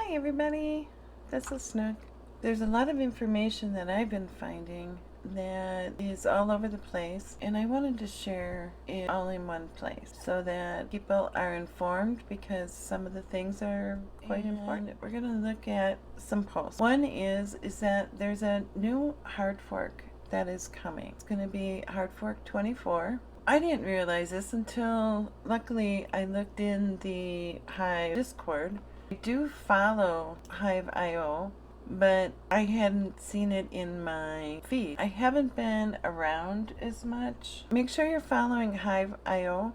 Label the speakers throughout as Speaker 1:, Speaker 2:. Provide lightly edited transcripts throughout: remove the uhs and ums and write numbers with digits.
Speaker 1: Hi everybody, this is Snook. There's a lot of information that I've been finding that is all over the place, and I wanted to share it all in one place so that people are informed, because some of the things are quite important. We're going to look at some posts. One is that there's a new Hardfork that is coming. It's going to be Hardfork 24. I didn't realize this until, luckily, I looked in the Hive Discord. I do follow Hive.io, but I hadn't seen it in my feed. I haven't been around as much. Make sure you're following Hive.io.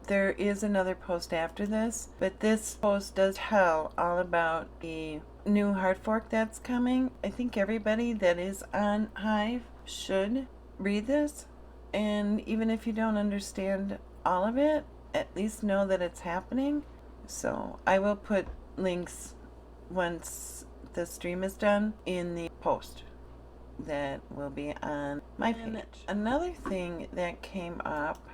Speaker 1: There is another post after this, but this post does tell all about the new Hardfork that's coming. I think everybody that is on Hive should read this, and even if you don't understand all of it, at least know that it's happening. So I will put links once the stream is done in the post that will be on my page. Another thing that came up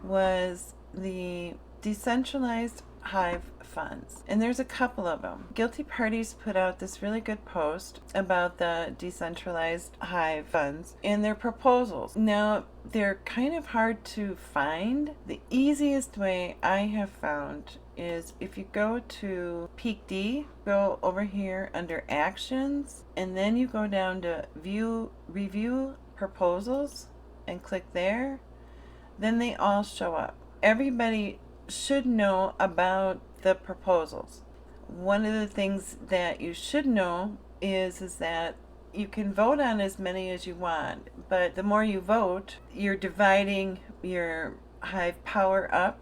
Speaker 1: was the Decentralized Hive funds, and there's a couple of them. Guilty Parties put out this really good post about the Decentralized Hive funds and their proposals. Now, they're kind of hard to find. The easiest way I have found is if you go to Peak D, go over here under Actions, and then you go down to Review Proposals and click there, then they all show up. Everybody should know about the proposals. One of the things that you should know is that you can vote on as many as you want, but the more you vote, you're dividing your Hive power up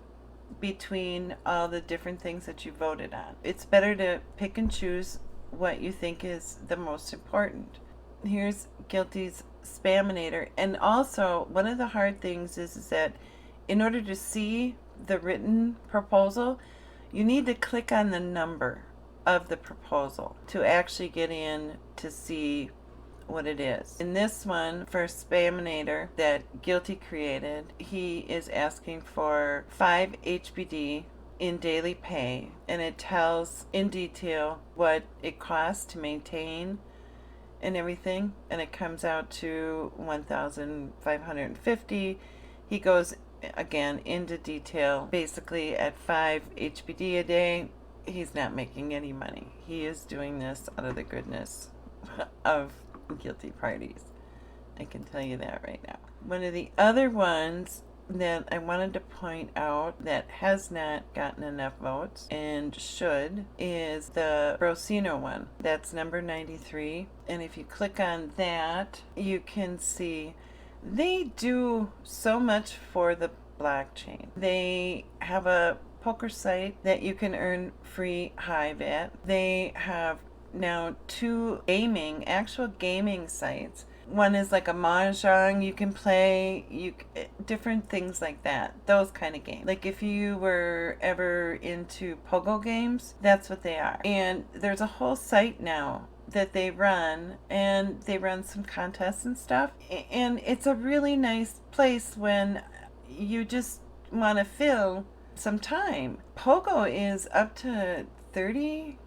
Speaker 1: between all the different things that you voted on. It's better to pick and choose what you think is the most important. Here's Guilty's Spaminator. And also, one of the hard things is that in order to see the written proposal, you need to click on the number of the proposal to actually get in to see what it is. In this one, for Spaminator that Guilty created, he is asking for 5 HBD in daily pay, and it tells in detail what it costs to maintain and everything, and it comes out to 1,550. He goes again into detail. Basically, at 5 HBD a day, he's not making any money. He is doing this out of the goodness of Guilty Parties. I can tell you that right now. One of the other ones that I wanted to point out that has not gotten enough votes and should is the Brosino one. That's number 93. And if you click on that, you can see they do so much for the blockchain. They have a poker site that you can earn free Hive at. They have now 2 actual gaming sites. One is like a mahjong you can play, different things like that. Those kind of games. Like if you were ever into pogo games, that's what they are. And there's a whole site now that they run, and they run some contests and stuff. And it's a really nice place when you just want to fill some time. Pogo is up to $30.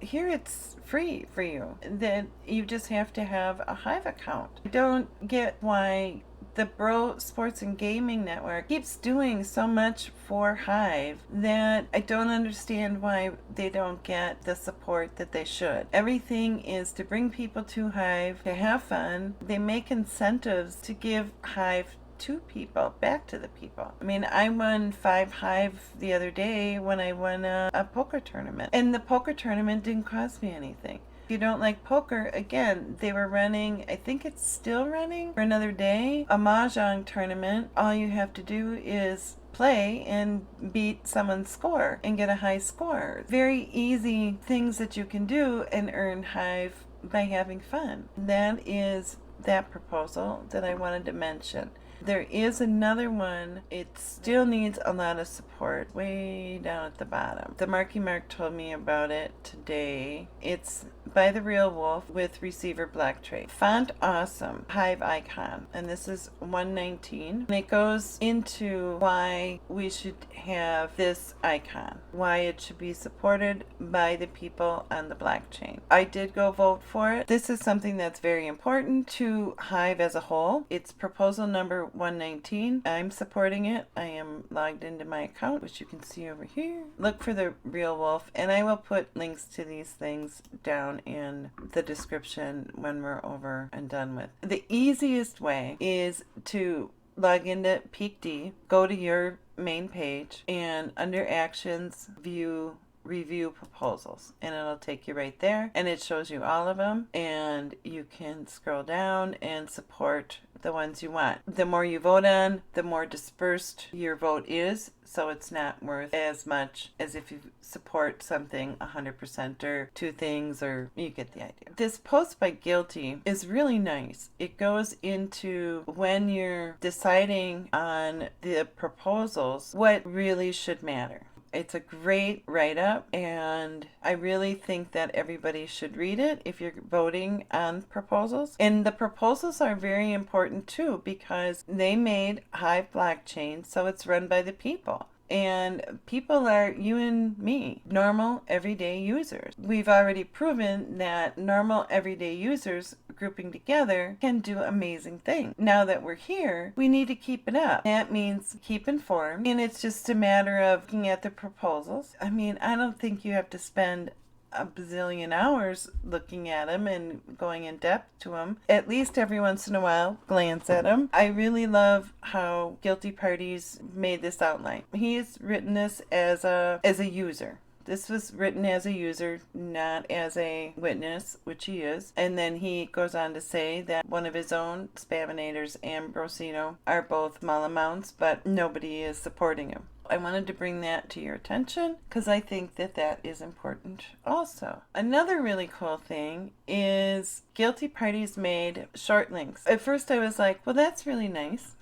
Speaker 1: Here it's free for you. That you just have to have a Hive account. I don't get why the Bro Sports and Gaming Network keeps doing so much for Hive that I don't understand why they don't get the support that they should. Everything is to bring people to Hive, to have fun. They make incentives to give Hive to people, back to the people. I mean, I won 5 Hive the other day when I won a poker tournament. And the poker tournament didn't cost me anything. If you don't like poker, again, they were running, I think it's still running for another day, a mahjong tournament. All you have to do is play and beat someone's score and get a high score. Very easy things that you can do and earn Hive by having fun. That is that proposal that I wanted to mention. There is another one. It still needs a lot of support way down at the bottom. The Marky Mark told me about it today. It's by the real wolf with receiver black trait. FontAwesome Hive icon, and this is 119. And it goes into why we should have this icon, why it should be supported by the people on the blockchain. I did go vote for it. This is something that's very important to Hive as a whole. It's proposal number 119. I'm supporting it. I am logged into my account, which you can see over here. Look for the real wolf, and I will put links to these things down in the description when we're over and done with. The easiest way is to log into PeakD, go to your main page, and under actions, view review proposals, and it'll take you right there, and it shows you all of them, and you can scroll down and support the ones you want. The more you vote on, the more dispersed your vote is, so it's not worth as much as if you support something 100% or two things, or you get the idea. This post by Guilty is really nice. It goes into when you're deciding on the proposals, what really should matter. It's a great write-up, and I really think that everybody should read it if you're voting on proposals. And the proposals are very important too, because they made Hive blockchain so it's run by the people. And people are you and me, normal everyday users. We've already proven that normal everyday users grouping together can do amazing things. Now that we're here, we need to keep it up. That means keep informed, and it's just a matter of looking at the proposals. I mean, I don't think you have to spend a bazillion hours looking at them and going in depth to them. At least every once in a while, glance at them. I really love how Guilty Parties made this outline. He has written this as a user. This was written as a user, not as a witness, which he is. And then he goes on to say that one of his own, Spaminators and Brosino, are both Malamounts, but nobody is supporting him. I wanted to bring that to your attention because I think that that is important also. Another really cool thing is Guilty Parties made short links. At first I was like, well, that's really nice.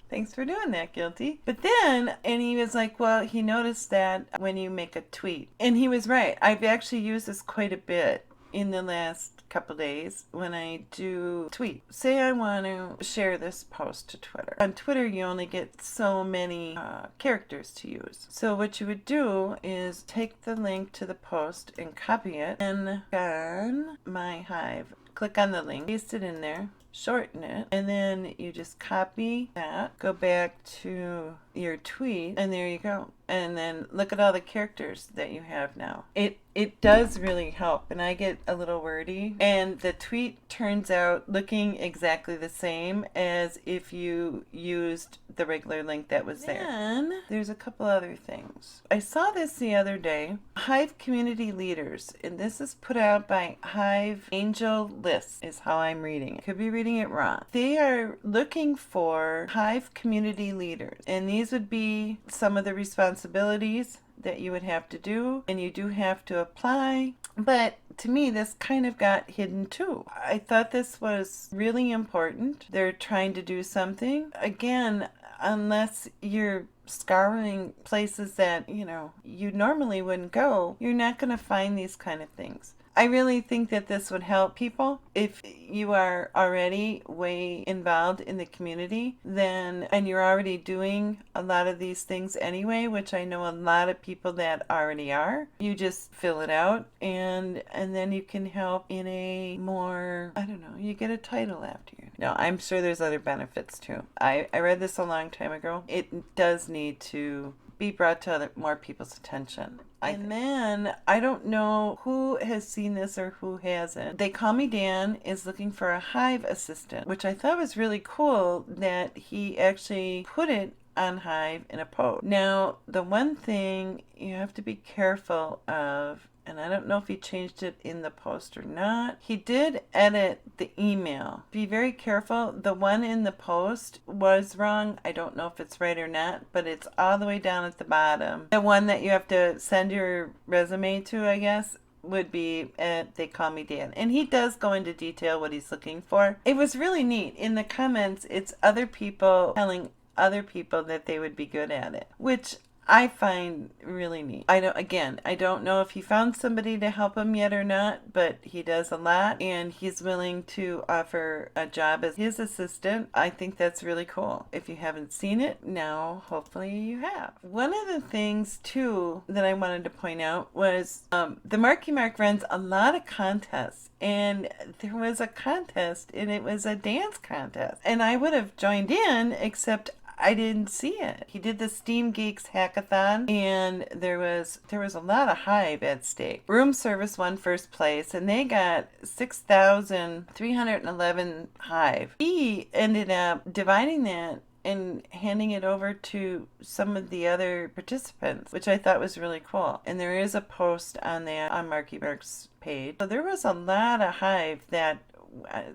Speaker 1: Thanks for doing that, Guilty. But then, and he was like, well, he noticed that when you make a tweet. And he was right. I've actually used this quite a bit in the last couple days when I do tweet. Say I want to share this post to Twitter. On Twitter, you only get so many characters to use. So what you would do is take the link to the post and copy it, and on MyHive, click on the link, paste it in there, shorten it, and then you just copy that, go back to your tweet, and there you go. And then look at all the characters that you have now. It does really help, and I get a little wordy, and the tweet turns out looking exactly the same as if you used the regular link that was there. Then there's a couple other things. I saw this the other day. Hive community leaders, and this is put out by Hive Angel List is how I'm reading it. Could be reading it wrong. They are looking for Hive community leaders, and these would be some of the responsibilities that you would have to do, and you do have to apply. But to me, this kind of got hidden too. I thought this was really important. They're trying to do something. Again, unless you're scouring places that, you normally wouldn't go, you're not going to find these kind of things. I really think that this would help people. If you are already way involved in the community, and you're already doing a lot of these things anyway, which I know a lot of people that already are, you just fill it out, and then you can help in a more, you get a title after you. No, I'm sure there's other benefits too. I read this a long time ago. It does need to be brought to more people's attention. And then, I don't know who has seen this or who hasn't. They Call Me Dan is looking for a Hive assistant, which I thought was really cool that he actually put it on Hive in a post. Now, the one thing you have to be careful of, and I don't know if he changed it in the post or not. He did edit the email. Be very careful. The one in the post was wrong. I don't know if it's right or not, but it's all the way down at the bottom. The one that you have to send your resume to, I guess, would be They Call Me Dan. And he does go into detail what he's looking for. It was really neat. In the comments, it's other people telling other people that they would be good at it, which I find really neat. I don't know if he found somebody to help him yet or not, but he does a lot and he's willing to offer a job as his assistant. I think that's really cool. If you haven't seen it, now hopefully you have. One of the things too that I wanted to point out was the Marky Mark runs a lot of contests, and there was a contest and it was a dance contest, and I would have joined in except I didn't see it. He did the STEMGeeks Hackathon, and there was a lot of Hive at stake. Room Service won first place, and they got 6,311 Hive. He ended up dividing that and handing it over to some of the other participants, which I thought was really cool. And there is a post on that on Marky Mark's page. So there was a lot of Hive that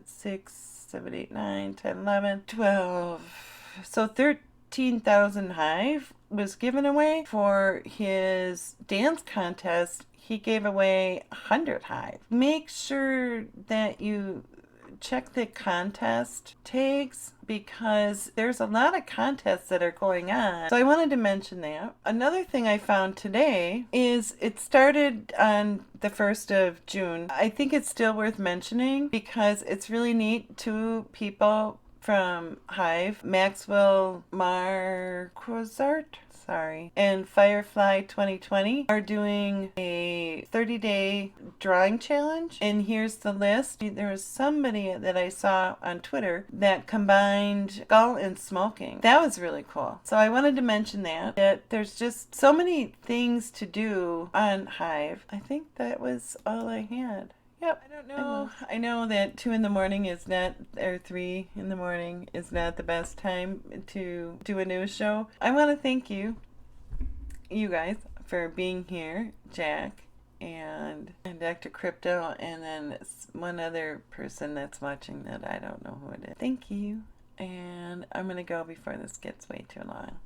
Speaker 1: 6, 7, 8, 9, 10, 11, 12. So 13,000 Hive was given away. For his dance contest, he gave away 100 Hive. Make sure that you check the contest tags because there's a lot of contests that are going on. So I wanted to mention that. Another thing I found today is it started on the 1st of June. I think it's still worth mentioning because it's really neat. 2 people from Hive, Maxwell Marquardt, and Firefly 2020 are doing a 30-day drawing challenge. And here's the list. There was somebody that I saw on Twitter that combined skull and smoking. That was really cool. So I wanted to mention that there's just so many things to do on Hive. I think that was all I had. Yep. I don't know. I know that 2 in the morning is not, or 3 in the morning is not the best time to do a news show. I want to thank you guys, for being here, Jack and Dr. Crypto, and then one other person that's watching that I don't know who it is. Thank you. And I'm going to go before this gets way too long.